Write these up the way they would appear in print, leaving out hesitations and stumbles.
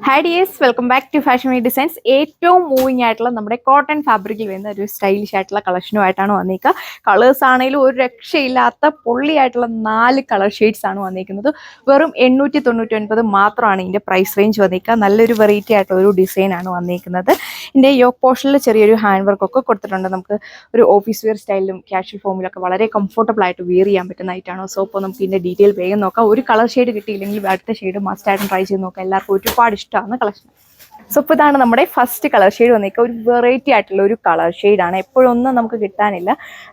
Hi dears, welcome back to Fashion Made Designs. ഏറ്റവും moving ആയിട്ടുള്ള നമ്മുടെ കോട്ടൺ ഫാബ്രിക്കിൽ വരുന്ന ഒരു സ്റ്റൈലിഷ് ആയിട്ടുള്ള കളക്ഷനുമായിട്ടാണ് വന്നിരിക്കുക. കളേഴ്സ് ആണെങ്കിലും ഒരു രക്ഷയില്ലാത്ത പൊള്ളിയായിട്ടുള്ള 4 കളർ ഷെയ്ഡ്സ് ആണ് വന്നിരിക്കുന്നത്. വെറും 899 മാത്രമാണ് ഇതിൻ്റെ പ്രൈസ് റേഞ്ച് വന്നിരിക്കുക. നല്ലൊരു വെറൈറ്റി ആയിട്ടുള്ള ഒരു ഡിസൈൻ ആണ് വന്നിരിക്കുന്നത്. ഇതിൻ്റെ യോക്ക് പോർഷനിൽ ചെറിയൊരു ഹാൻഡ് വർക്ക് ഒക്കെ കൊടുത്തിട്ടുണ്ട്. നമുക്ക് ഒരു ഓഫീസ് വെയർ സ്റ്റൈലിലും ക്യാഷ്വൽ ഫോമിലൊക്കെ വളരെ കംഫർട്ടബിൾ ആയിട്ട് വെയർ ചെയ്യാൻ പറ്റുന്നതായിട്ടാണ്. സോ അപ്പോൾ നമുക്ക് ഇതിൻ്റെ ഡീറ്റെയിൽ വേഗം നോക്കാം. ഒരു കളർ ഷെയ്ഡ് കിട്ടിയില്ലെങ്കിൽ അടുത്ത ഷെയ്ഡ് മസ്റ്റ് ആയിട്ടും ട്രൈ ചെയ്ത് നോക്കാം. എല്ലാവർക്കും ഒരുപാട് ഇഷ്ടമാണ് കളക്ഷൻ. സോ ഇപ്പോൾ ഇതാണ് നമ്മുടെ ഫസ്റ്റ് കളർ ഷെയ്ഡ് വന്നിരിക്കുക. ഒരു വെറൈറ്റി ആയിട്ടുള്ള ഒരു കളർ ഷെയ്ഡാണ്. എപ്പോഴൊന്നും നമുക്ക് കിട്ടാനില്ല,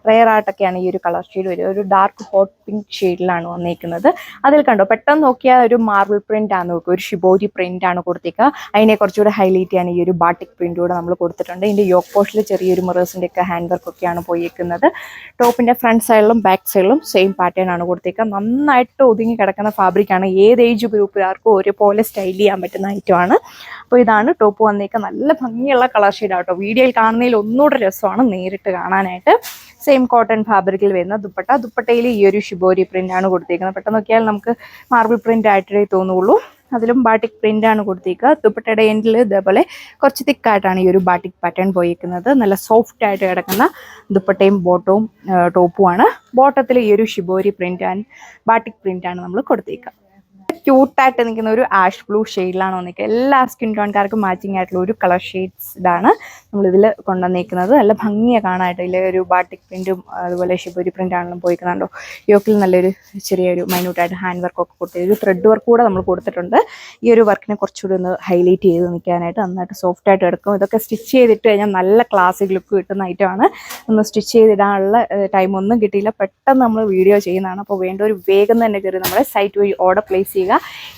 റെയർ ആയിട്ടൊക്കെയാണ് ഈ ഒരു കളർ ഷെയ്ഡ് വരിക. ഒരു ഡാർക്ക് ഹോട്ട് പിങ്ക് ഷെയ്ഡിലാണ് വന്നിരിക്കുന്നത്. അതിൽ കണ്ടോ, പെട്ടെന്ന് നോക്കിയാൽ ഒരു മാർബിൾ പ്രിന്റ് ആണ് നോക്കുക, ഒരു ഷിബോരി പ്രിന്റ് ആണ് കൊടുത്തേക്കുക. അതിനെ കുറച്ചുകൂടെ ഹൈലൈറ്റ് ചെയ്യാൻ ഈ ഒരു ബാട്ടിക് പ്രിന്റ് കൂടെ നമ്മൾ കൊടുത്തിട്ടുണ്ട്. ഇതിൻ്റെ യോക്ക് പോർഷനിൽ ചെറിയൊരു മിറേഴ്സിൻ്റെ ഒക്കെ ഹാൻഡ് വർക്ക് ഒക്കെയാണ് പോയിരിക്കുന്നത്. ടോപ്പിൻ്റെ ഫ്രണ്ട് സൈഡിലും ബാക്ക് സൈഡിലും സെയിം പാറ്റേൺ ആണ് കൊടുത്തേക്കുക. നന്നായിട്ട് ഒതുങ്ങി കിടക്കുന്ന ഫാബ്രിക്കാണ്. ഏത് ഏജ് ഗ്രൂപ്പുകാർക്കും ഒരുപോലെ സ്റ്റൈൽ ചെയ്യാൻ പറ്റുന്ന ഐറ്റമാണ്. അപ്പോൾ ഇതാണ് ടോപ്പ് വന്നേക്കുക. നല്ല ഭംഗിയുള്ള കളർ ഷെയ്ഡ് ആട്ടോ. വീഡിയോയിൽ കാണുന്നതിൽ ഒന്നുകൂടെ രസമാണ് നേരിട്ട് കാണാനായിട്ട്. സെയിം കോട്ടൺ ഫാബ്രിക്കിൽ വരുന്ന ദുപ്പട്ടയിൽ ഈ ഒരു ഷിബോരി പ്രിന്റ് ആണ് കൊടുത്തേക്കുന്നത്. പെട്ടെന്ന് നോക്കിയാൽ നമുക്ക് മാർബിൾ പ്രിന്റ് ആയിട്ടേ തോന്നുള്ളൂ. അതിലും ബാട്ടിക് പ്രിന്റ് ആണ് കൊടുത്തേക്കുക. ദുപ്പട്ടയുടെ എൻഡിൽ ഇതേപോലെ കുറച്ച് തിക്കായിട്ടാണ് ഈ ഒരു ബാട്ടിക് പാറ്റേൺ പോയിരിക്കുന്നത്. നല്ല സോഫ്റ്റ് ആയിട്ട് കിടക്കുന്ന ദുപ്പട്ടയും ബോട്ടവും ടോപ്പുമാണ്. ബോട്ടത്തിൽ ഈ ഒരു shibori print and batik print ആണ് നമ്മൾ കൊടുത്തേക്കുക. ക്യൂട്ടായിട്ട് നിൽക്കുന്ന ഒരു ആഷ് ബ്ലൂ ഷെയ്ഡിലാണ് വന്നിരിക്കുക. എല്ലാ സ്കിൻ ടോൺകാർക്കും മാച്ചിങ് ആയിട്ടുള്ള ഒരു കളർ ഷെയ്ഡ്സ് ഇതാണ് നമ്മളിതിൽ കൊണ്ടുവന്നിരിക്കുന്നത്. നല്ല ഭംഗിയാണ് കാണാനായിട്ട്. ഇതിൽ ഒരു ബാട്ടിക് പ്രിന്റും അതുപോലെ ഷിബോരി പ്രിന്റ് ആണെങ്കിലും പോയിക്കുന്നുണ്ടോ. യോക്കിൽ നല്ലൊരു ചെറിയൊരു മൈന്യൂട്ടായിട്ട് ഹാൻഡ് വർക്കൊക്കെ കൊടുത്ത് ഒരു ത്രെഡ് വർക്ക് കൂടെ നമ്മൾ കൊടുത്തിട്ടുണ്ട്. ഈ ഒരു വർക്കിനെ കുറച്ചുകൂടി ഒന്ന് ഹൈലൈറ്റ് ചെയ്ത് നിൽക്കാനായിട്ട് നന്നായിട്ട് സോഫ്റ്റ് ആയിട്ട് എടുക്കും. ഇതൊക്കെ സ്റ്റിച്ച് ചെയ്തിട്ട് കഴിഞ്ഞാൽ നല്ല ക്ലാസിക് ലുക്ക് കിട്ടുന്ന ഐറ്റമാണ്. ഒന്ന് സ്റ്റിച്ച് ചെയ്തിടാനുള്ള ടൈം ഒന്നും കിട്ടിയില്ല, പെട്ടെന്ന് നമ്മൾ വീഡിയോ ചെയ്യുന്നതാണ്. അപ്പോൾ വേണ്ട ഒരു വേഗം തന്നെ കയറി നമ്മുടെ സൈറ്റ് വഴി ഓർഡർ പ്ലേസ് ചെയ്യുക.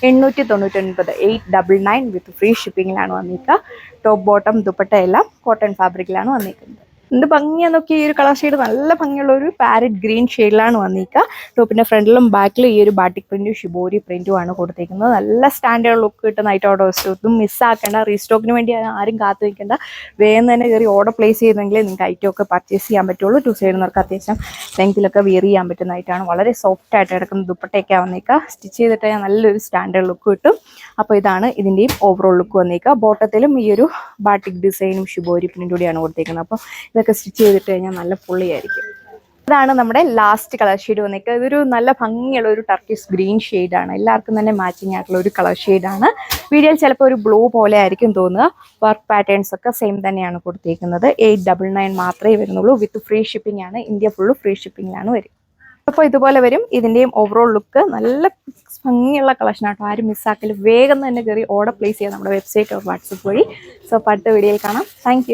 899 899 വിത്ത് ഫ്രീ ഷിപ്പിങ്ങിലാണ് വന്നിരിക്കുക. ടോപ്പ് ബോട്ടം ദുപ്പട്ട എല്ലാം കോട്ടൺ ഫാബ്രിക്കിലാണ് വന്നിരിക്കുന്നത്. എന്ത് ഭംഗിയാന്ന് നോക്കി. ഈ ഒരു കളർ ഷെയ്ഡ് നല്ല ഭംഗിയുള്ള ഒരു പാരറ്റ് ഗ്രീൻ ഷെയ്ഡിലാണ് വന്നിരിക്കുക. ടോപ്പിന്റെ ഫ്രണ്ടിലും ബാക്കിലും ഈ ഒരു ബാട്ടിക് പ്രിന്റും ഷിബോരി പ്രിന്റും ആണ് കൊടുത്തിരിക്കുന്നത്. നല്ല സ്റ്റാൻഡേർഡ് ലുക്ക് കിട്ടുന്ന ഐറ്റം. ഒന്നും മിസ്സാക്കേണ്ട, റീസ്റ്റോക്കിന് വേണ്ടി ആരും കാത്തു നിൽക്കേണ്ട. വേഗം തന്നെ കയറി ഓർഡർ പ്ലേസ് ചെയ്തെങ്കിൽ നിങ്ങൾക്ക് ഐറ്റം ഒക്കെ പർച്ചേസ് ചെയ്യാൻ പറ്റുള്ളൂ. 2 സൈഡിന്നവർക്ക് അത്യാവശ്യം ലെങ്തിലൊക്കെ വെയർ ചെയ്യാൻ പറ്റുന്നതായിട്ടാണ്. വളരെ സോഫ്റ്റ് ആയിട്ട് കിടക്കുന്ന ദുപ്പട്ടയൊക്കെ വന്നിരിക്കുക. സ്റ്റിച്ച് ചെയ്തിട്ട് നല്ലൊരു സ്റ്റാൻഡേർഡ് ലുക്ക് കിട്ടും. അപ്പോൾ ഇതാണ് ഇതിൻ്റെയും ഓവറോൾ ലുക്ക് വന്നിരിക്കുക. ബോട്ടത്തിലും ഈ ഒരു ബാട്ടിക് ഡിസൈനും ഷിബോരി പ്രിന്റും കൂടിയാണ് കൊടുത്തിരിക്കുന്നത്. അപ്പോൾ ഇതൊക്കെ സ്റ്റിച്ച് ചെയ്തിട്ട് കഴിഞ്ഞാൽ നല്ല പൊള്ളിയായിരിക്കും. ഇതാണ് നമ്മുടെ ലാസ്റ്റ് കളർ ഷെയ്ഡ് വന്നിരിക്കുക. ഇതൊരു നല്ല ഭംഗിയുള്ള ഒരു ടർക്കിഷ് ഗ്രീൻ ഷെയ്ഡാണ്. എല്ലാവർക്കും തന്നെ മാച്ചിങ് ആയിട്ടുള്ള ഒരു കളർ ഷെയ്ഡാണ്. വീഡിയോയിൽ ചിലപ്പോൾ ഒരു ബ്ലൂ പോലെ ആയിരിക്കും തോന്നുക. വർക്ക് പാറ്റേൺസ് ഒക്കെ സെയിം തന്നെയാണ് കൊടുത്തിരിക്കുന്നത്. 899 മാത്രമേ വരുന്നുള്ളൂ. വിത്ത് ഫ്രീ ഷിപ്പിംഗ് ആണ്. ഇന്ത്യ ഫുള്ള് ഫ്രീ ഷിപ്പിങ്ങിലാണ് വരും. അപ്പോൾ ഇതുപോലെ വരും. ഇതിൻ്റെയും ഓവറോൾ ലുക്ക് നല്ല ഭംഗിയുള്ള കളക്ഷനാട്ടോ. ആരും മിസ്സാക്കല്. വേഗം തന്നെ കയറി ഓർഡർ പ്ലേസ് ചെയ്യാം നമ്മുടെ വെബ്സൈറ്റ് ഓർ വാട്സപ്പ് വഴി. സോ അടുത്ത വീഡിയോയിൽ കാണാം. താങ്ക്